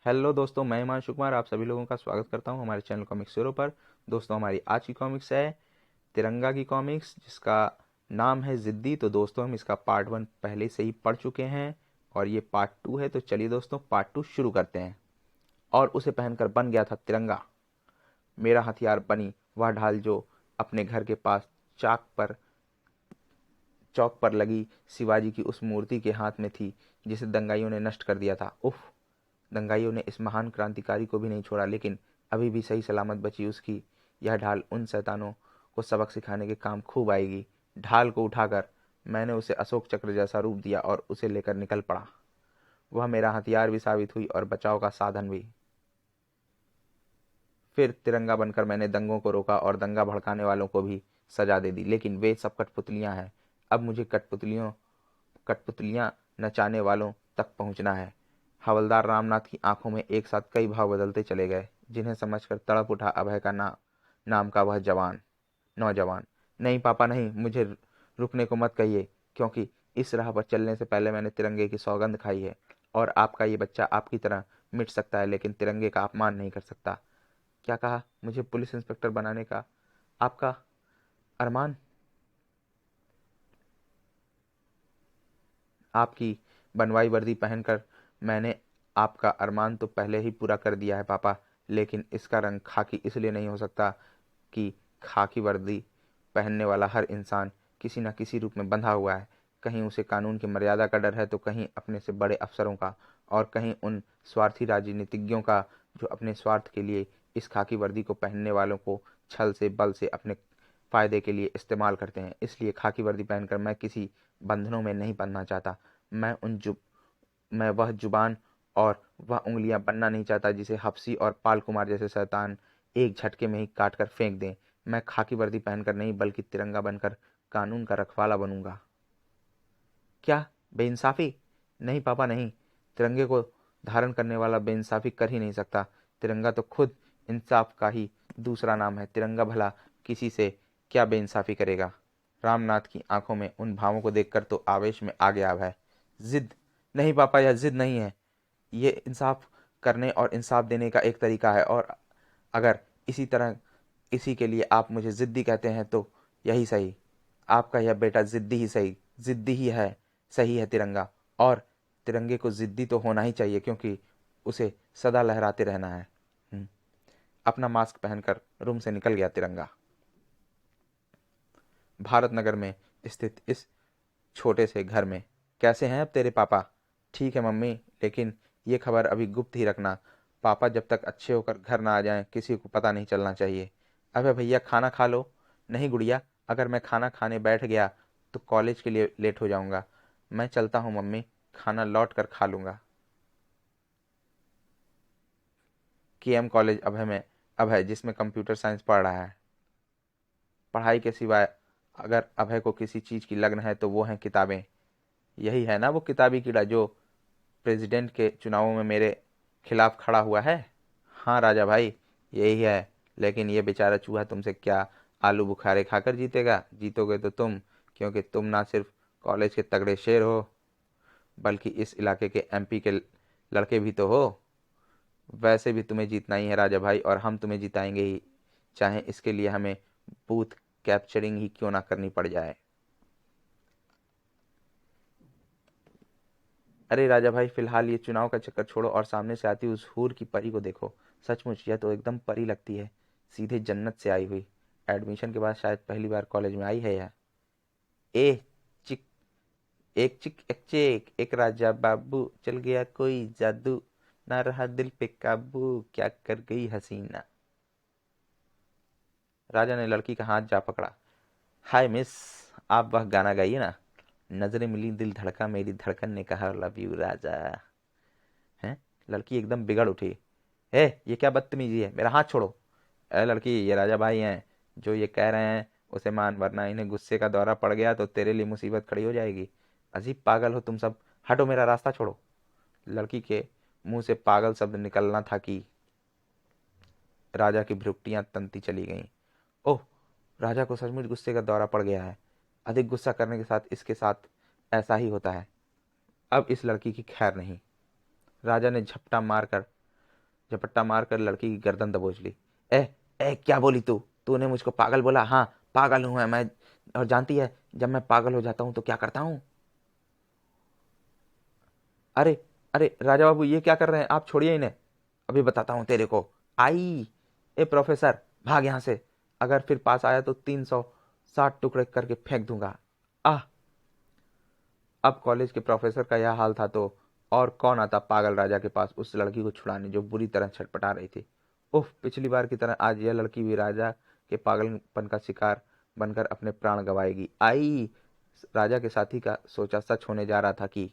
Hello दोस्तों, मैं हिमांशु कुमार आप सभी लोगों का स्वागत करता हूं हमारे चैनल कॉमिक्स ज़ीरो पर। दोस्तों, हमारी आज की कॉमिक्स है तिरंगा की कॉमिक्स, जिसका नाम है ज़िद्दी। तो दोस्तों, हम इसका पार्ट 1 पहले से ही पढ़ चुके हैं और ये पार्ट 2 है। तो चलिए दोस्तों, पार्ट 2 शुरू करते हैं। और उसे पहनकर बन गया था तिरंगा, मेरा हथियार बनी वह ढाल जो अपने घर के पास चौक पर लगी शिवाजी की उस मूर्ति के हाथ में थी, जिसे दंगाइयों ने नष्ट कर दिया था। उफ, दंगाइयों ने इस महान क्रांतिकारी को भी नहीं छोड़ा, लेकिन अभी भी सही सलामत बची उसकी यह ढाल उन शैतानों को सबक सिखाने के काम खूब आएगी। ढाल को उठाकर मैंने उसे अशोक चक्र जैसा रूप दिया और उसे लेकर निकल पड़ा। वह मेरा हथियार भी साबित हुई और बचाव का साधन भी। फिर तिरंगा बनकर मैंने दंगों को रोका और दंगा भड़काने वालों को भी सजा दे दी, लेकिन वे सब कठपुतलियां हैं। अब मुझे कठपुतलियां नचाने वालों तक पहुंचना है। हवलदार रामनाथ की आंखों में एक साथ कई भाव बदलते चले गए, जिन्हें समझकर तड़प उठा अभय का नाम का वह नौजवान। नहीं पापा नहीं, मुझे रुकने को मत कहिए, क्योंकि इस राह पर चलने से पहले मैंने तिरंगे की सौगंध खाई है। और आपका ये बच्चा आपकी तरह मिट सकता है, लेकिन तिरंगे का अपमान नहीं कर सकता। क्या कहा? मुझे पुलिस इंस्पेक्टर बनाने का आपका अरमान? आपकी बनवाई वर्दी पहनकर मैंने आपका अरमान तो पहले ही पूरा कर दिया है पापा, लेकिन इसका रंग खाकी इसलिए नहीं हो सकता कि खाकी वर्दी पहनने वाला हर इंसान किसी न किसी रूप में बंधा हुआ है। कहीं उसे कानून की मर्यादा का डर है, तो कहीं अपने से बड़े अफसरों का, और कहीं उन स्वार्थी राजनीतिज्ञों का जो अपने स्वार्थ के लिए इस खाकी वर्दी को पहनने वालों को छल से बल से अपने फायदे के लिए इस्तेमाल करते हैं। इसलिए खाकी वर्दी पहनकर मैं किसी बंधनों में नहीं बंधना चाहता। मैं उन जु मैं वह जुबान और वह उंगलियां बनना नहीं चाहता जिसे हफ्सी और पाल कुमार जैसे शैतान एक झटके में ही काट कर फेंक दें। मैं खाकी वर्दी पहनकर नहीं, बल्कि तिरंगा बनकर कानून का रखवाला बनूंगा। क्या बेइंसाफी? नहीं पापा नहीं, तिरंगे को धारण करने वाला बेइंसाफी कर ही नहीं सकता। तिरंगा तो खुद इंसाफ का ही दूसरा नाम है। तिरंगा भला किसी से क्या बेइंसाफी करेगा? रामनाथ की आंखों में उन भावों को देखकर तो आवेश में आ गया है। जिद? नहीं पापा, यह जिद नहीं है, ये इंसाफ करने और इंसाफ देने का एक तरीका है। और अगर इसी के लिए आप मुझे जिद्दी कहते हैं तो यही सही। आपका यह बेटा जिद्दी ही है। सही है तिरंगा, और तिरंगे को जिद्दी तो होना ही चाहिए, क्योंकि उसे सदा लहराते रहना है। अपना मास्क पहनकर रूम से निकल गया तिरंगा। भारत नगर में स्थित इस छोटे से घर में। कैसे हैं अब तेरे पापा? ठीक है मम्मी, लेकिन ये खबर अभी गुप्त ही रखना। पापा जब तक अच्छे होकर घर ना आ जाएं, किसी को पता नहीं चलना चाहिए। अबे भैया, खाना खा लो। नहीं गुड़िया, अगर मैं खाना खाने बैठ गया तो कॉलेज के लिए लेट हो जाऊंगा। मैं चलता हूँ मम्मी, खाना लौट कर खा लूंगा। केएम कॉलेज अभय जिसमें कंप्यूटर साइंस पढ़ रहा है। पढ़ाई के सिवाय अगर अभय को किसी चीज़ की लगन है तो वो हैं किताबें। यही है ना वो किताबी कीड़ा जो प्रेसिडेंट के चुनावों में मेरे खिलाफ खड़ा हुआ है? हाँ राजा भाई, यही है। लेकिन ये बेचारा चूहा तुमसे क्या आलू बुखारे खाकर जीतेगा? जीतोगे तो तुम, क्योंकि तुम ना सिर्फ कॉलेज के तगड़े शेर हो, बल्कि इस इलाके के एमपी के लड़के भी तो हो। वैसे भी तुम्हें जीतना ही है राजा भाई, और हम तुम्हें जिताएंगे ही, चाहे इसके लिए हमें बूथ कैप्चरिंग ही क्यों ना करनी पड़ जाए। अरे राजा भाई, फिलहाल ये चुनाव का चक्कर छोड़ो और सामने से आती उस हूर की परी को देखो। सचमुच यह तो एकदम परी लगती है, सीधे जन्नत से आई हुई। एडमिशन के बाद शायद पहली बार कॉलेज में आई है यह। ए चिक एक चिक एक चेक एक राजा बाबू, चल गया कोई जादू, ना रहा दिल पे काबू, क्या कर गई हसीना। राजा ने लड़की का हाथ जा पकड़ा। हाय मिस, आप वह गाना गाइए ना। नजरें मिली दिल धड़का, मेरी धड़कन ने कहा लव यू राजा। हैं? लड़की एकदम बिगड़ उठी। हे, ये क्या बदतमीजी है, मेरा हाथ छोड़ो। अरे लड़की, ये राजा भाई हैं, जो ये कह रहे हैं उसे मान, वरना इन्हें गुस्से का दौरा पड़ गया तो तेरे लिए मुसीबत खड़ी हो जाएगी। अजीब पागल हो तुम सब, हटो, मेरा रास्ता छोड़ो। लड़की के मुंह से पागल शब्द निकलना था कि राजा की भ्रुकुटियां तनती चली गईं। ओह, राजा को सचमुच गुस्से का दौरा पड़ गया है। अधिक गुस्सा करने के साथ इसके साथ ऐसा ही होता है। अब इस लड़की की खैर नहीं। राजा ने झपटा मारकर झपट्टा मारकर लड़की की गर्दन दबोच ली। ए ए क्या बोली तूने मुझको पागल बोला? हाँ पागल हूँ मैं, और जानती है जब मैं पागल हो जाता हूँ तो क्या करता हूँ? अरे अरे राजा बाबू ये क्या कर रहे हैं आप? छोड़िए इन्हें, अभी बताता हूँ तेरे को। आई ए प्रोफेसर, भाग यहाँ से, अगर फिर पास आया तो 360 टुकड़े करके फेंक दूंगा। आह। अब कॉलेज के प्रोफेसर का यह हाल था तो और कौन आता पागल राजा के पास उस लड़की को छुड़ाने जो बुरी तरह छटपटा रही थी। उफ, पिछली बार की तरह आज यह लड़की भी राजा के पागलपन का शिकार बनकर अपने प्राण गंवाएगी। आई राजा के साथी का सोचा सच होने जा रहा था कि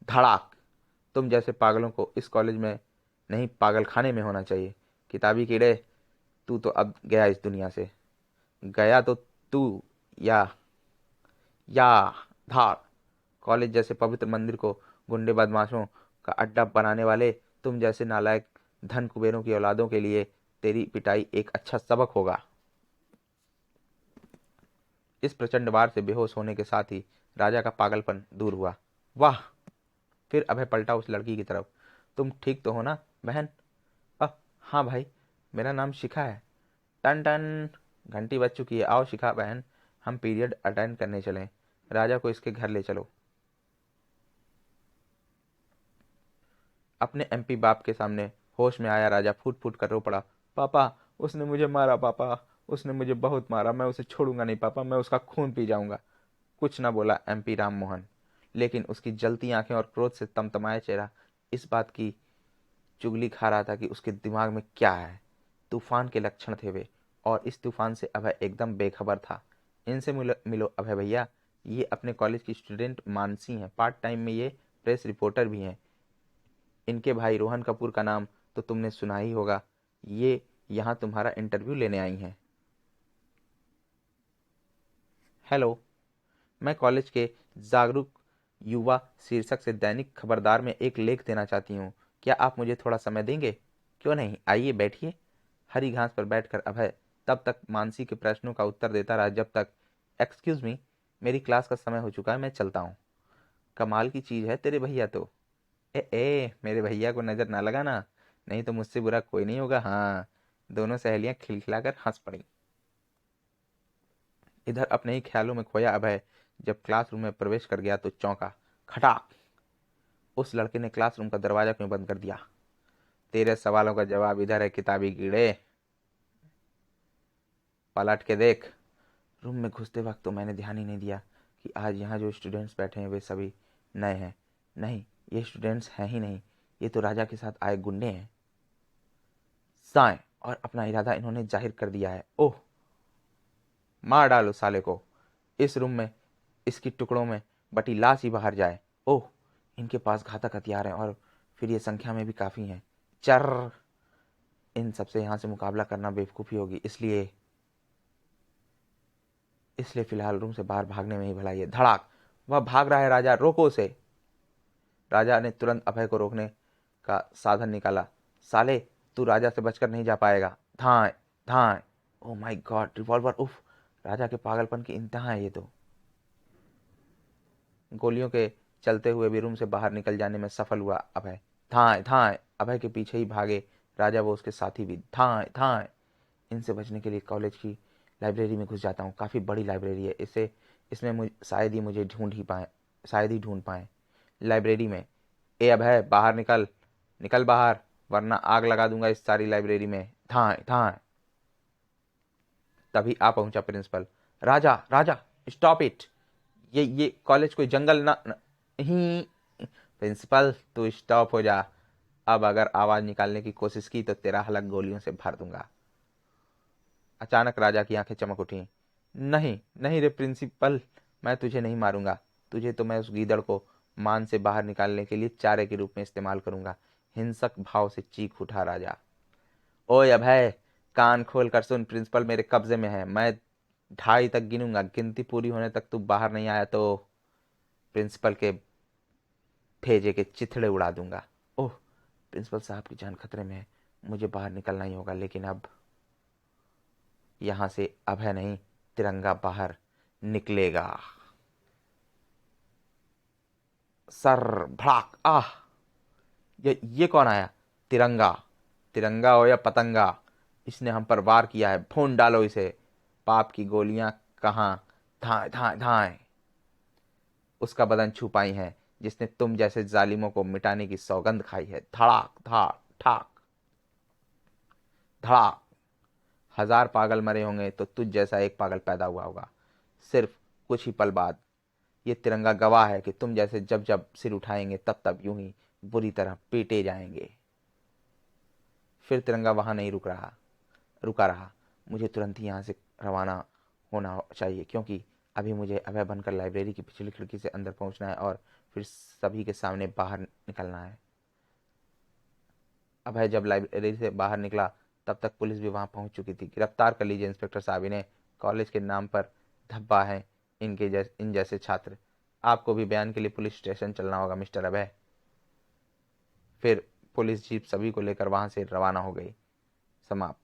धड़ाक, तुम जैसे पागलों को इस कॉलेज में नहीं पागल खाने में होना चाहिए। किताबी कीड़े, तू तो अब गया इस दुनिया से। गया तो तू या या धाड़। कॉलेज जैसे पवित्र मंदिर को गुंडे बदमाशों का अड्डा बनाने वाले तुम जैसे नालायक धन कुबेरों की औलादों के लिए तेरी पिटाई एक अच्छा सबक होगा। इस प्रचंड वार से बेहोश होने के साथ ही राजा का पागलपन दूर हुआ। वाह। फिर अभय पलटा उस लड़की की तरफ। तुम ठीक तो हो ना बहन? अ हाँ भाई, मेरा नाम शिखा है। टन टन, घंटी बज चुकी है। आओ शिखा बहन, हम पीरियड अटेंड करने चलें। राजा को इसके घर ले चलो। अपने एमपी बाप के सामने होश में आया राजा फूट फूट कर रो पड़ा। पापा, उसने मुझे मारा पापा, उसने मुझे बहुत मारा, मैं उसे छोड़ूंगा नहीं पापा, मैं उसका खून पी जाऊंगा। कुछ न बोला एमपी राम मोहन, लेकिन उसकी जलती आंखें और क्रोध से तमतमाया चेहरा इस बात की चुगली खा रहा था कि उसके दिमाग में क्या है। तूफान के लक्षण थे वे, और इस तूफान से अभय एकदम बेखबर था। इनसे मिलो मिलो अभय भैया, ये अपने कॉलेज की स्टूडेंट मानसी हैं, पार्ट टाइम में ये प्रेस रिपोर्टर भी हैं। इनके भाई रोहन कपूर का नाम तो तुमने सुना ही होगा। ये यहाँ तुम्हारा इंटरव्यू लेने आई हैं। हेलो, मैं कॉलेज के जागरूक युवा शीर्षक से दैनिक खबरदार में एक लेख देना चाहती हूँ। क्या आप मुझे थोड़ा समय देंगे? क्यों नहीं, आइए बैठिए। हरी घास पर बैठकर अभय तब तक मानसी के प्रश्नों का उत्तर देता रहा जब तक एक्सक्यूज मी, मेरी क्लास का समय हो चुका है, मैं चलता हूँ। कमाल की चीज है तेरे भैया तो। मेरे भैया को नजर ना लगाना, नहीं तो मुझसे बुरा कोई नहीं होगा। हाँ। दोनों सहेलियां खिलखिलाकर हंस पड़ी। इधर अपने ही ख्यालों में खोया अभय जब क्लासरूम में प्रवेश कर गया तो चौंका। खटाक, उस लड़के ने क्लासरूम का दरवाजा क्यों बंद कर दिया? तेरे सवालों का जवाब इधर है किताबी कीड़े, पलट के देख। रूम में घुसते वक्त तो मैंने ध्यान ही नहीं दिया कि आज यहाँ जो स्टूडेंट्स बैठे हैं वे सभी नए हैं। नहीं, ये स्टूडेंट्स हैं ही नहीं, ये तो राजा के साथ आए गुंडे हैं। साएं, और अपना इरादा इन्होंने जाहिर कर दिया है। ओह, मार डालो साले को। इस रूम में इसकी टुकड़ों में बटी लाश ही बाहर जाए। ओह, इनके पास घातक हथियार हैं और फिर ये संख्या में भी काफी हैं। चर, इन सबसे यहाँ से मुकाबला करना बेवकूफ़ी होगी, इसलिए इसलिए फिलहाल रूम से बाहर भागने में ही भलाई है। धड़ाक, वह भाग रहा है राजा, रोको उसे। राजा ने तुरंत अभय को रोकने का साधन निकाला। साले, तू राजा से बचकर नहीं जा पाएगा। धाए धाए। Oh my god, revolver. उफ, राजा के पागलपन की इंतहा है ये तो। गोलियों के चलते हुए भी रूम से बाहर निकल जाने में सफल हुआ अभय। धाए धाए, अभय के पीछे ही भागे राजा, वो उसके साथी भी। धाए धाए। इनसे बचने के लिए कॉलेज की लाइब्रेरी में घुस जाता हूँ। काफ़ी बड़ी लाइब्रेरी है, इसे इसमें शायद ही ढूंढ पाए। लाइब्रेरी में, ए अभय बाहर निकल, निकल बाहर, वरना आग लगा दूंगा इस सारी लाइब्रेरी में। धाए धाए। तभी आ पहुंचा principal. Raja Raja, stop it, ये कॉलेज कोई जंगल नहीं। प्रिंसिपल तू स्टॉप हो जा, अब अगर आवाज निकालने की कोशिश की तो तेरा हलक गोलियों से भर दूंगा। अचानक राजा की आंखें चमक उठी। नहीं नहीं रे प्रिंसिपल, मैं तुझे नहीं मारूंगा, तुझे तो मैं उस गीदड़ को मान से बाहर निकालने के लिए चारे के रूप में इस्तेमाल करूंगा। हिंसक भाव से चीख उठा राजा। ओए अभय, कान खोल कर सुन, प्रिंसिपल मेरे कब्जे में है, मैं 2.5 तक गिनूंगा, गिनती पूरी होने तक तू बाहर नहीं आया तो प्रिंसिपल के भेजे के चिथड़े उड़ा दूंगा। ओह, प्रिंसिपल साहब की जान खतरे में है, मुझे बाहर निकलना ही होगा, लेकिन अब यहां से अभय नहीं, तिरंगा बाहर निकलेगा। सर भड़ाक, आह। ये कौन आया? तिरंगा। तिरंगा हो या पतंगा, इसने हम पर वार किया है, भून डालो इसे। पाप की गोलियां कहाँ धाए धाए धाए उसका बदन छुपाई हैं, जिसने तुम जैसे जालिमों को मिटाने की सौगंध खाई है। धड़ाक धाक ठाक धड़ाक। 1000 पागल मरे होंगे तो तुझ जैसा एक पागल पैदा हुआ होगा, सिर्फ कुछ ही पल बाद। ये तिरंगा गवाह है कि तुम जैसे जब जब सिर उठाएंगे तब तब यूं ही बुरी तरह पीटे जाएंगे। फिर तिरंगा वहां नहीं रुका रहा। मुझे तुरंत ही यहाँ से रवाना होना चाहिए, क्योंकि अभी मुझे अभय बनकर लाइब्रेरी की पिछली खिड़की से अंदर पहुंचना है और फिर सभी के सामने बाहर निकलना है। अभय जब लाइब्रेरी से बाहर निकला तब तक पुलिस भी वहां पहुंच चुकी थी। गिरफ्तार कर लीजिए इंस्पेक्टर साहब, इन्हें कॉलेज के नाम पर धब्बा है। इन जैसे छात्र। आपको भी बयान के लिए पुलिस स्टेशन चलना होगा मिस्टर अभय। फिर पुलिस जीप सभी को लेकर वहां से रवाना हो गई। समाप्त।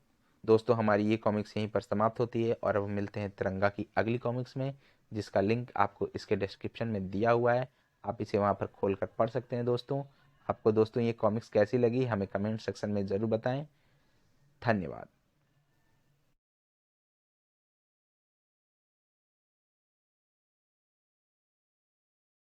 दोस्तों, हमारी ये कॉमिक्स यहीं पर समाप्त होती है और अब मिलते हैं तिरंगा की अगली कॉमिक्स में, जिसका लिंक आपको इसके डिस्क्रिप्शन में दिया हुआ है। आप इसे वहां पर खोल कर पढ़ सकते हैं। दोस्तों, आपको दोस्तों ये कॉमिक्स कैसी लगी हमें कमेंट सेक्शन में ज़रूर बताएं। धन्यवाद।